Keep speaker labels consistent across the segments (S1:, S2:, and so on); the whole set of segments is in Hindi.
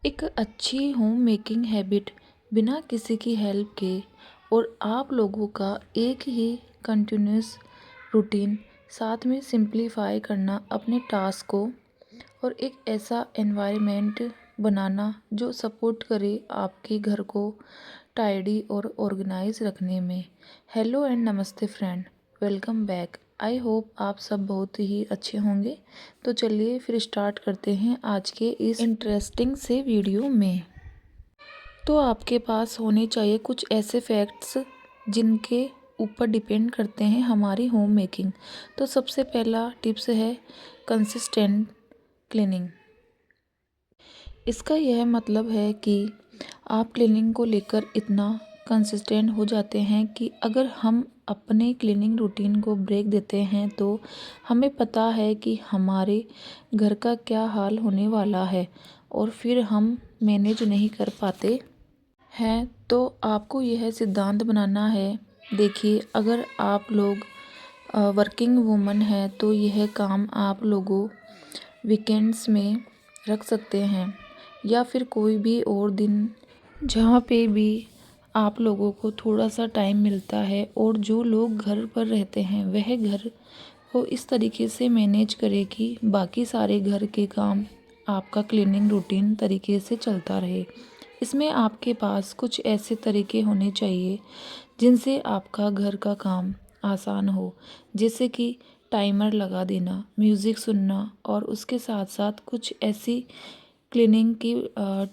S1: एक अच्छी होम मेकिंग हैबिट बिना किसी की हेल्प के और आप लोगों का एक ही कंटिन्यूस रूटीन साथ में सिंप्लीफाई करना अपने टास्क को और एक ऐसा एनवायरनमेंट बनाना जो सपोर्ट करे आपके घर को टाइडी और ऑर्गेनाइज रखने में। हेलो एंड नमस्ते friend, welcome back. I hope आप सब बहुत ही अच्छे होंगे। तो चलिए फिर स्टार्ट करते हैं आज के इस इंटरेस्टिंग से वीडियो में। तो आपके पास होने चाहिए कुछ ऐसे फैक्ट्स जिनके ऊपर डिपेंड करते हैं हमारी होम मेकिंग। तो सबसे पहला टिप्स है कंसिस्टेंट क्लीनिंग। इसका यह मतलब है कि आप क्लीनिंग को लेकर इतना कंसिस्टेंट हो जाते हैं कि अगर हम अपने क्लीनिंग रूटीन को ब्रेक देते हैं तो हमें पता है कि हमारे घर का क्या हाल होने वाला है और फिर हम मैनेज नहीं कर पाते हैं। तो आपको यह सिद्धांत बनाना है। देखिए, अगर आप लोग वर्किंग वूमन है तो यह काम आप लोगों वीकेंड्स में रख सकते हैं या फिर कोई भी और दिन जहाँ पे भी आप लोगों को थोड़ा सा टाइम मिलता है। और जो लोग घर पर रहते हैं वह घर को इस तरीके से मैनेज करे कि बाकी सारे घर के काम आपका क्लीनिंग रूटीन तरीके से चलता रहे। इसमें आपके पास कुछ ऐसे तरीके होने चाहिए जिनसे आपका घर का काम आसान हो, जैसे कि टाइमर लगा देना, म्यूज़िक सुनना और उसके साथ साथ कुछ ऐसी क्लीनिंग की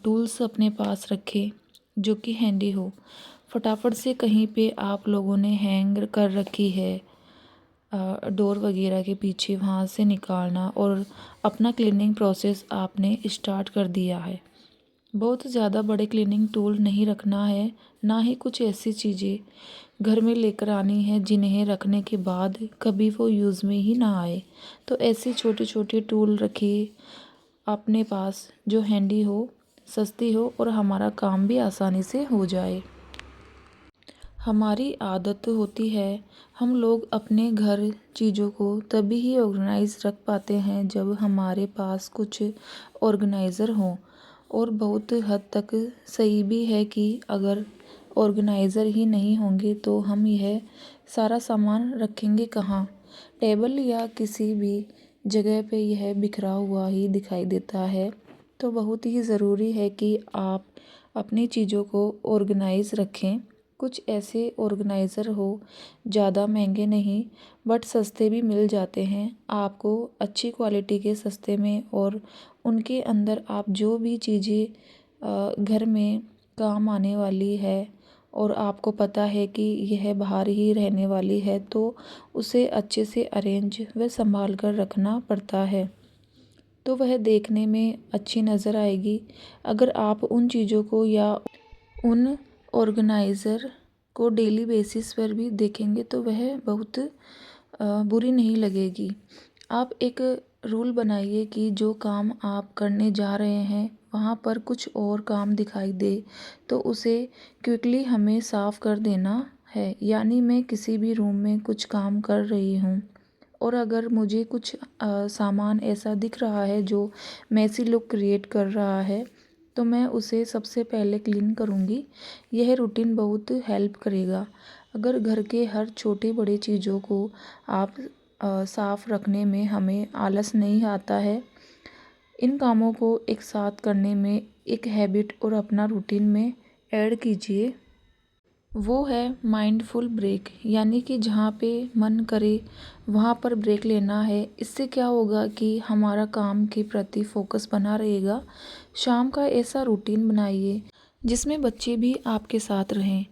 S1: टूल्स अपने पास रखें जो कि हैंडी हो। फटाफट से कहीं पे आप लोगों ने हैंग कर रखी है डोर वगैरह के पीछे, वहाँ से निकालना और अपना क्लीनिंग प्रोसेस आपने स्टार्ट कर दिया है। बहुत ज़्यादा बड़े क्लीनिंग टूल नहीं रखना है, ना ही कुछ ऐसी चीज़ें घर में लेकर आनी है जिन्हें रखने के बाद कभी वो यूज़ में ही ना आए। तो ऐसे छोटे छोटे टूल रखिए अपने पास जो हैंडी हो, सस्ती हो और हमारा काम भी आसानी से हो जाए। हमारी आदत होती है, हम लोग अपने घर चीज़ों को तभी ही ऑर्गेनाइज रख पाते हैं जब हमारे पास कुछ ऑर्गेनाइज़र हों। और बहुत हद तक सही भी है कि अगर ऑर्गेनाइज़र ही नहीं होंगे तो हम यह सारा सामान रखेंगे कहाँ। टेबल या किसी भी जगह पे यह बिखरा हुआ ही दिखाई देता है। तो बहुत ही ज़रूरी है कि आप अपनी चीज़ों को ऑर्गेनाइज रखें। कुछ ऐसे ऑर्गेनाइज़र हो, ज़्यादा महंगे नहीं बट सस्ते भी मिल जाते हैं आपको अच्छी क्वालिटी के सस्ते में। और उनके अंदर आप जो भी चीज़ें घर में काम आने वाली है और आपको पता है कि यह बाहर ही रहने वाली है तो उसे अच्छे से अरेंज व संभाल कर रखना पड़ता है, तो वह देखने में अच्छी नज़र आएगी। अगर आप उन चीज़ों को या उन ऑर्गेनाइज़र को डेली बेसिस पर भी देखेंगे तो वह बहुत बुरी नहीं लगेगी। आप एक रूल बनाइए कि जो काम आप करने जा रहे हैं वहाँ पर कुछ और काम दिखाई दे तो उसे क्विकली हमें साफ़ कर देना है। यानी मैं किसी भी रूम में कुछ काम कर रही हूँ और अगर मुझे कुछ सामान ऐसा दिख रहा है जो मैसी लुक क्रिएट कर रहा है तो मैं उसे सबसे पहले क्लीन करूँगी। यह रूटीन बहुत हेल्प करेगा। अगर घर के हर छोटे बड़े चीज़ों को आप साफ़ रखने में हमें आलस नहीं आता है, इन कामों को एक साथ करने में एक हैबिट और अपना रूटीन में ऐड कीजिए। वो है माइंडफुल ब्रेक, यानी कि जहाँ पे मन करे वहाँ पर ब्रेक लेना है। इससे क्या होगा कि हमारा काम के प्रति फोकस बना रहेगा। शाम का ऐसा रूटीन बनाइए जिसमें बच्चे भी आपके साथ रहें,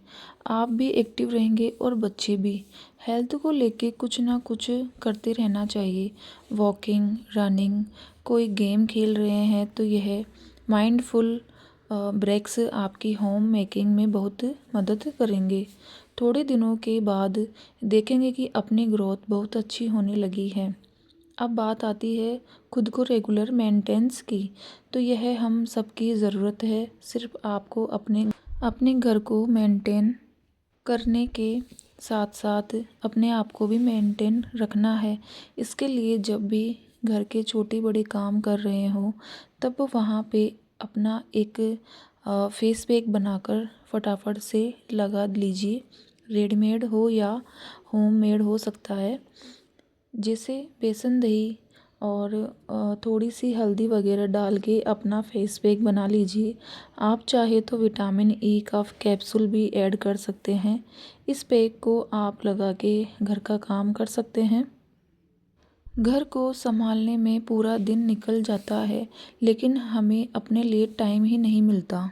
S1: आप भी एक्टिव रहेंगे और बच्चे भी। हेल्थ को लेके कुछ ना कुछ करते रहना चाहिए, वॉकिंग, रनिंग, कोई गेम खेल रहे हैं तो यह माइंडफुल ब्रेक्स आपकी होम मेकिंग में बहुत मदद करेंगे। थोड़े दिनों के बाद देखेंगे कि अपनी ग्रोथ बहुत अच्छी होने लगी है। अब बात आती है खुद को रेगुलर मेंटेनेंस की। तो यह हम सबकी ज़रूरत है। सिर्फ आपको अपने घर को मेंटेन करने के साथ साथ अपने आप को भी मेंटेन रखना है। इसके लिए जब भी घर के छोटे बड़े काम कर रहे हो तब वहाँ पे अपना एक फेस पैक बनाकर फटाफट से लगा लीजिए। रेडीमेड हो या होममेड हो सकता है। जैसे बेसन दही और थोड़ी सी हल्दी वगैरह डाल के अपना फेस पैक बना लीजिए। आप चाहे तो विटामिन ई का कैप्सूल भी ऐड कर सकते हैं। इस पैक को आप लगा के घर का काम कर सकते हैं। घर को संभालने में पूरा दिन निकल जाता है, लेकिन हमें अपने लिए टाइम ही नहीं मिलता।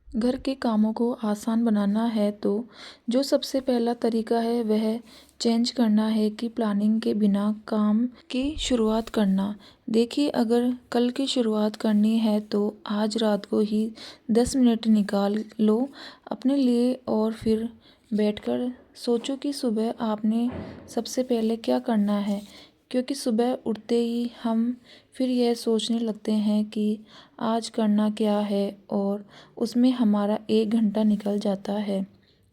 S1: घर के कामों को आसान बनाना है तो जो सबसे पहला तरीका है वह चेंज करना है कि प्लानिंग के बिना काम की शुरुआत करना। देखिए, अगर कल की शुरुआत करनी है तो आज रात को ही 10 मिनट निकाल लो अपने लिए और फिर बैठकर सोचो कि सुबह आपने सबसे पहले क्या करना है। क्योंकि सुबह उठते ही हम फिर यह सोचने लगते हैं कि आज करना क्या है और उसमें हमारा 1 घंटा निकल जाता है।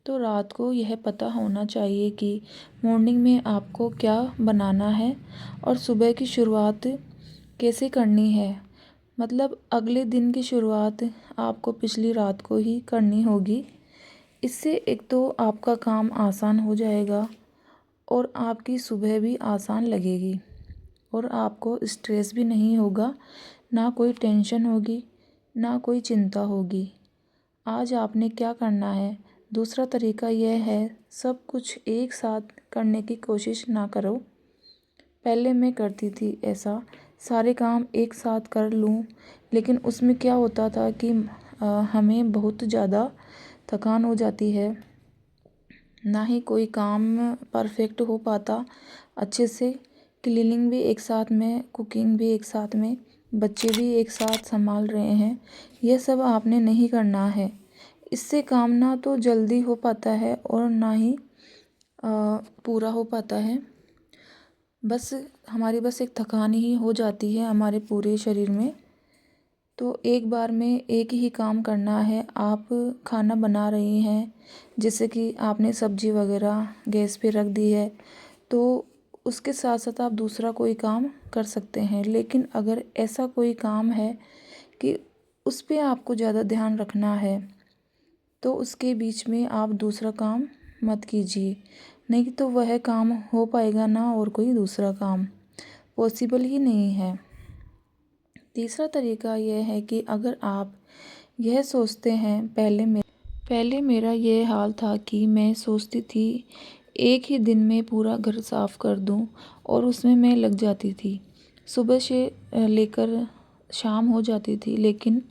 S1: तो रात को यह पता होना चाहिए कि मॉर्निंग में आपको क्या बनाना है और सुबह की शुरुआत कैसे करनी है। मतलब अगले दिन की शुरुआत आपको पिछली रात को ही करनी होगी। इससे एक तो आपका काम आसान हो जाएगा और आपकी सुबह भी आसान लगेगी और आपको स्ट्रेस भी नहीं होगा, ना कोई टेंशन होगी, ना कोई चिंता होगी। आज आपने क्या करना है। दूसरा तरीका यह है, सब कुछ एक साथ करने की कोशिश ना करो। पहले मैं करती थी ऐसा, सारे काम एक साथ कर लूँ, लेकिन उसमें क्या होता था कि हमें बहुत ज़्यादा थकान हो जाती है, ना ही कोई काम परफेक्ट हो पाता अच्छे से। क्लीनिंग भी एक साथ में, कुकिंग भी एक साथ में, बच्चे भी एक साथ संभाल रहे हैं, यह सब आपने नहीं करना है। इससे काम ना तो जल्दी हो पाता है और ना ही पूरा हो पाता है। हमारी बस एक थकान ही हो जाती है हमारे पूरे शरीर में। तो एक बार में एक ही काम करना है। आप खाना बना रही हैं, जैसे कि आपने सब्जी वगैरह गैस पे रख दी है, तो उसके साथ साथ आप दूसरा कोई काम कर सकते हैं। लेकिन अगर ऐसा कोई काम है कि उस पे आपको ज़्यादा ध्यान रखना है, तो उसके बीच में आप दूसरा काम मत कीजिए। नहीं तो वह काम हो पाएगा ना और कोई दूसरा काम पॉसिबल ही नहीं है। तीसरा तरीका यह है कि अगर आप यह सोचते हैं, पहले मेरा यह हाल था कि मैं सोचती थी एक ही दिन में पूरा घर साफ़ कर दूं और उसमें मैं लग जाती थी। सुबह से लेकर शाम हो जाती थी, लेकिन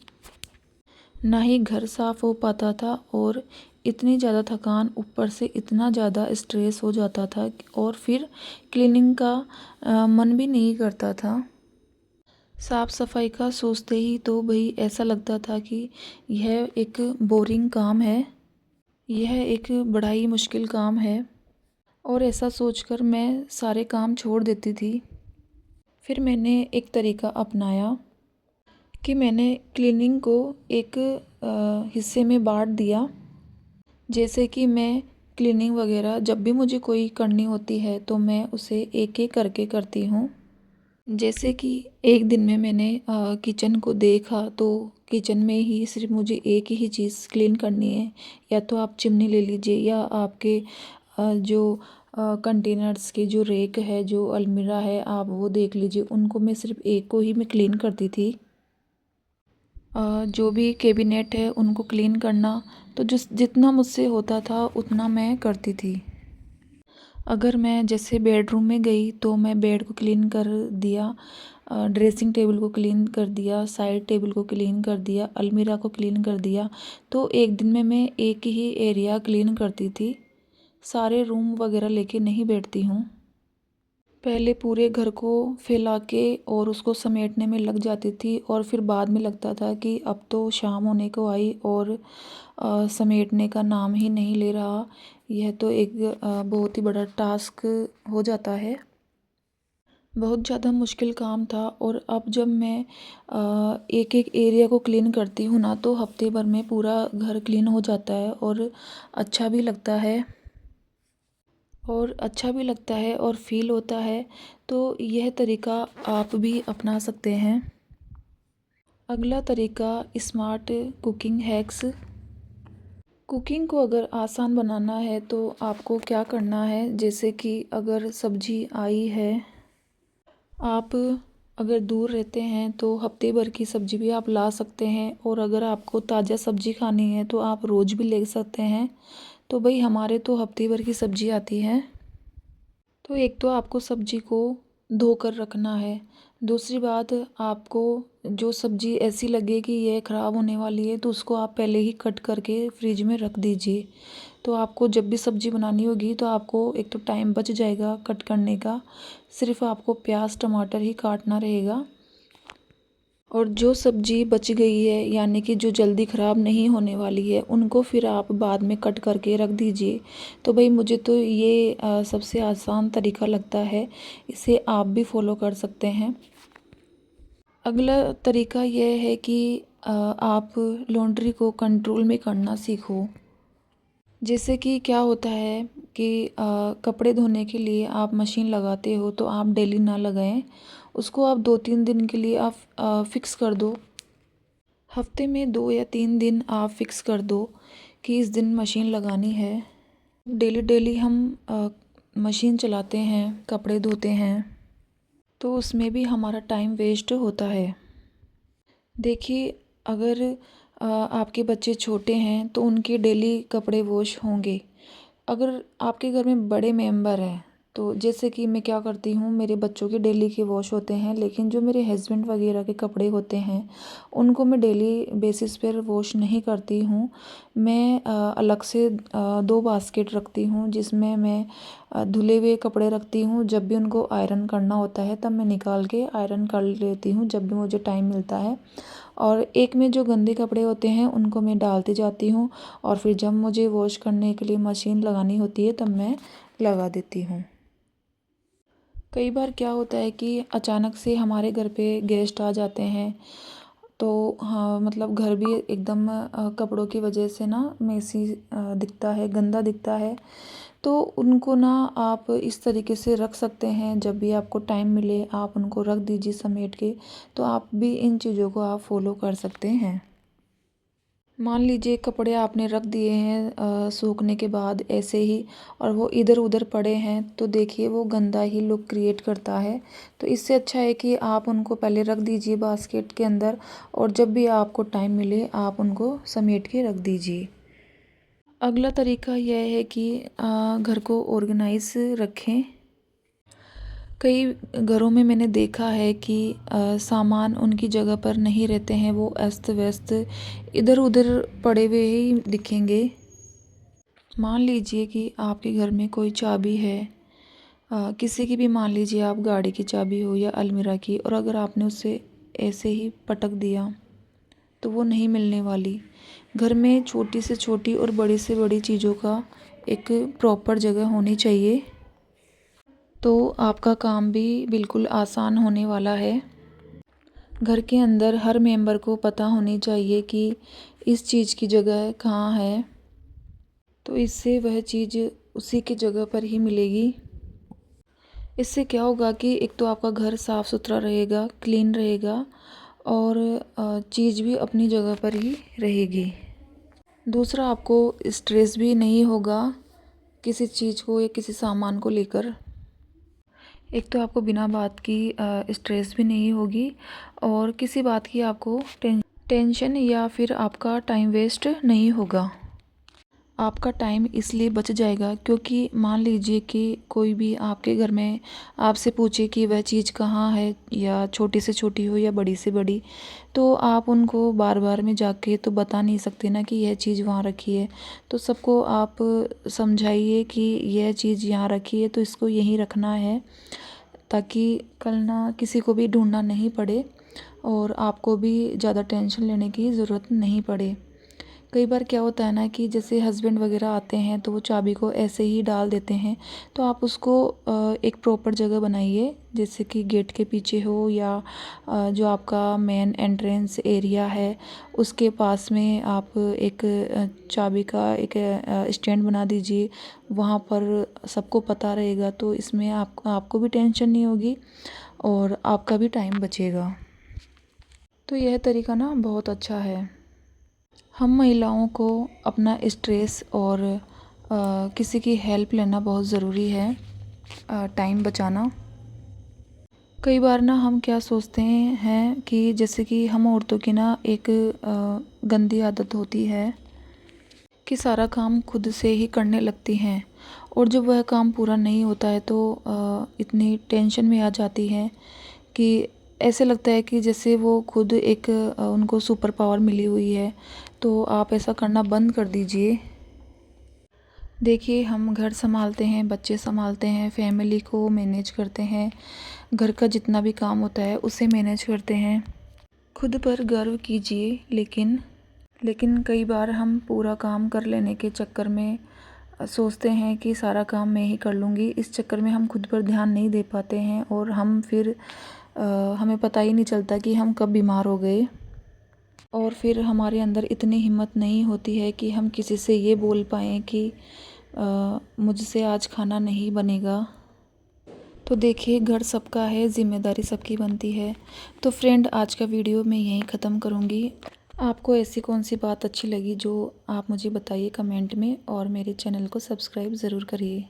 S1: ना ही घर साफ़ हो पाता था और इतनी ज़्यादा थकान, ऊपर से इतना ज़्यादा स्ट्रेस हो जाता था और फिर क्लीनिंग का मन भी नहीं करता था। साफ सफाई का सोचते ही तो भाई ऐसा लगता था कि यह एक बोरिंग काम है, यह एक बड़ा ही मुश्किल काम है और ऐसा सोचकर मैं सारे काम छोड़ देती थी। फिर मैंने एक तरीका अपनाया कि मैंने क्लीनिंग को एक हिस्से में बांट दिया। जैसे कि मैं क्लीनिंग वगैरह जब भी मुझे कोई करनी होती है तो मैं उसे एक एक करके करती हूँ। जैसे कि एक दिन में मैंने किचन को देखा तो किचन में ही सिर्फ मुझे एक ही चीज़ क्लीन करनी है। या तो आप चिमनी ले लीजिए या आपके जो कंटेनर्स के जो रेक है, जो अलमीरा है, आप वो देख लीजिए। उनको मैं सिर्फ एक को ही मैं क्लीन करती थी। जो भी कैबिनेट है उनको क्लीन करना, तो जितना मुझसे होता था उतना मैं करती थी। अगर मैं जैसे बेडरूम में गई तो मैं बेड को क्लीन कर दिया, ड्रेसिंग टेबल को क्लीन कर दिया, साइड टेबल को क्लीन कर दिया, अलमीरा को क्लीन कर दिया। तो एक दिन में मैं एक ही एरिया क्लीन करती थी, सारे रूम वगैरह लेके नहीं बैठती हूँ। पहले पूरे घर को फैला के और उसको समेटने में लग जाती थी और फिर बाद में लगता था कि अब तो शाम होने को आई और समेटने का नाम ही नहीं ले रहा। यह तो एक बहुत ही बड़ा टास्क हो जाता है। बहुत ज़्यादा मुश्किल काम था और अब जब मैं एक एक एरिया को क्लीन करती हूँ ना, तो हफ्ते भर में पूरा घर क्लीन हो जाता है और अच्छा भी लगता है और फील होता है। तो यह तरीका आप भी अपना सकते हैं। अगला तरीका स्मार्ट कुकिंग हैक्स। कुकिंग को अगर आसान बनाना है तो आपको क्या करना है, जैसे कि अगर सब्जी आई है, आप अगर दूर रहते हैं तो हफ्ते भर की सब्जी भी आप ला सकते हैं, और अगर आपको ताज़ा सब्जी खानी है तो आप रोज़ भी ले सकते हैं। तो भाई हमारे तो हफ्ते भर की सब्जी आती है। तो एक तो आपको सब्जी को धोकर रखना है। दूसरी बात, आपको जो सब्जी ऐसी लगे कि यह ख़राब होने वाली है तो उसको आप पहले ही कट करके फ्रिज में रख दीजिए। तो आपको जब भी सब्जी बनानी होगी तो आपको एक तो टाइम बच जाएगा कट करने का, सिर्फ आपको प्याज टमाटर ही काटना रहेगा। और जो सब्जी बच गई है, यानी कि जो जल्दी ख़राब नहीं होने वाली है, उनको फिर आप बाद में कट करके रख दीजिए। तो भाई मुझे तो ये सबसे आसान तरीका लगता है, इसे आप भी फॉलो कर सकते हैं। अगला तरीका यह है कि आप लॉन्ड्री को कंट्रोल में करना सीखो। जैसे कि क्या होता है कि कपड़े धोने के लिए आप मशीन लगाते हो तो आप डेली ना लगाएं, उसको आप 2-3 दिन के लिए आप फिक्स कर दो। हफ्ते में 2 या 3 दिन आप फिक्स कर दो कि इस दिन मशीन लगानी है। डेली डेली हम मशीन चलाते हैं, कपड़े धोते हैं, तो उसमें भी हमारा टाइम वेस्ट होता है। देखिए, अगर आपके बच्चे छोटे हैं तो उनके डेली कपड़े वॉश होंगे। अगर आपके घर में बड़े मेंबर हैं तो जैसे कि मैं क्या करती हूँ, मेरे बच्चों के डेली के वॉश होते हैं, लेकिन जो मेरे हस्बैंड वगैरह के कपड़े होते हैं उनको मैं डेली बेसिस पर वॉश नहीं करती हूँ। मैं अलग से 2 बास्केट रखती हूँ जिसमें मैं धुले हुए कपड़े रखती हूँ। जब भी उनको आयरन करना होता है तब मैं निकाल के आयरन कर लेती हूँ, जब भी मुझे टाइम मिलता है। और एक में जो गंदे कपड़े होते हैं उनको मैं डालती जाती हूँ, और फिर जब मुझे वॉश करने के लिए मशीन लगानी होती है तब मैं लगा देती हूँ। कई बार क्या होता है कि अचानक से हमारे घर पे गेस्ट आ जाते हैं, तो हाँ मतलब घर भी एकदम कपड़ों की वजह से ना मेसी दिखता है, गंदा दिखता है। तो उनको ना आप इस तरीके से रख सकते हैं, जब भी आपको टाइम मिले आप उनको रख दीजिए समेट के। तो आप भी इन चीज़ों को आप फॉलो कर सकते हैं। मान लीजिए कपड़े आपने रख दिए हैं सूखने के बाद ऐसे ही, और वो इधर उधर पड़े हैं, तो देखिए वो गंदा ही लुक क्रिएट करता है। तो इससे अच्छा है कि आप उनको पहले रख दीजिए बास्केट के अंदर, और जब भी आपको टाइम मिले आप उनको समेट के रख दीजिए। अगला तरीका यह है कि घर को ऑर्गेनाइज रखें। कई घरों में मैंने देखा है कि सामान उनकी जगह पर नहीं रहते हैं, वो अस्त व्यस्त इधर उधर पड़े हुए ही दिखेंगे। मान लीजिए कि आपके घर में कोई चाबी है, किसी की भी, मान लीजिए आप गाड़ी की चाबी हो या अलमीरा की, और अगर आपने उसे ऐसे ही पटक दिया तो वो नहीं मिलने वाली। घर में छोटी से छोटी और बड़ी से बड़ी चीज़ों का एक प्रॉपर जगह होनी चाहिए, तो आपका काम भी बिल्कुल आसान होने वाला है। घर के अंदर हर मेंबर को पता होनी चाहिए कि इस चीज़ की जगह कहाँ है, तो इससे वह चीज़ उसी की जगह पर ही मिलेगी। इससे क्या होगा कि एक तो आपका घर साफ़ सुथरा रहेगा, क्लीन रहेगा, और चीज़ भी अपनी जगह पर ही रहेगी। दूसरा, आपको स्ट्रेस भी नहीं होगा किसी चीज़ को या किसी सामान को लेकर। एक तो आपको बिना बात की स्ट्रेस भी नहीं होगी, और किसी बात की आपको टेंशन या फिर आपका टाइम वेस्ट नहीं होगा। आपका टाइम इसलिए बच जाएगा क्योंकि मान लीजिए कि कोई भी आपके घर में आपसे पूछे कि वह चीज़ कहाँ है, या छोटी से छोटी हो या बड़ी से बड़ी, तो आप उनको बार बार में जाके तो बता नहीं सकते ना कि यह चीज़ वहाँ रखी है। तो सबको आप समझाइए कि यह चीज़ यहाँ रखी है तो इसको यहीं रखना है, ताकि कल ना किसी को भी ढूंढना नहीं पड़े और आपको भी ज़्यादा टेंशन लेने की ज़रूरत नहीं पड़े। कई बार क्या होता है ना कि जैसे हस्बैंड वगैरह आते हैं तो वो चाबी को ऐसे ही डाल देते हैं, तो आप उसको एक प्रॉपर जगह बनाइए, जैसे कि गेट के पीछे हो, या जो आपका मेन एंट्रेंस एरिया है उसके पास में आप एक चाबी का एक स्टैंड बना दीजिए। वहाँ पर सबको पता रहेगा, तो इसमें आपको भी टेंशन नहीं होगी और आपका भी टाइम बचेगा। तो यह तरीका ना बहुत अच्छा है। हम महिलाओं को अपना स्ट्रेस और किसी की हेल्प लेना बहुत ज़रूरी है, टाइम बचाना। कई बार ना हम क्या सोचते हैं कि जैसे कि हम औरतों की ना एक गंदी आदत होती है कि सारा काम खुद से ही करने लगती हैं, और जब वह काम पूरा नहीं होता है तो इतनी टेंशन में आ जाती हैं कि ऐसे लगता है कि जैसे वो खुद एक उनको सुपर पावर मिली हुई है। तो आप ऐसा करना बंद कर दीजिए। देखिए, हम घर संभालते हैं, बच्चे संभालते हैं, फैमिली को मैनेज करते हैं, घर का जितना भी काम होता है उसे मैनेज करते हैं। खुद पर गर्व कीजिए, लेकिन कई बार हम पूरा काम कर लेने के चक्कर में सोचते हैं कि सारा काम मैं ही कर लूँगी। इस चक्कर में हम खुद पर ध्यान नहीं दे पाते हैं और हम फिर हमें पता ही नहीं चलता कि हम कब बीमार हो गए, और फिर हमारे अंदर इतनी हिम्मत नहीं होती है कि हम किसी से ये बोल पाएँ कि मुझसे आज खाना नहीं बनेगा। तो देखिए, घर सबका है, ज़िम्मेदारी सबकी बनती है। तो फ्रेंड, आज का वीडियो मैं यहीं ख़त्म करूँगी। आपको ऐसी कौन सी बात अच्छी लगी जो आप मुझे बताइए कमेंट में, और मेरे चैनल को सब्सक्राइब ज़रूर करिए।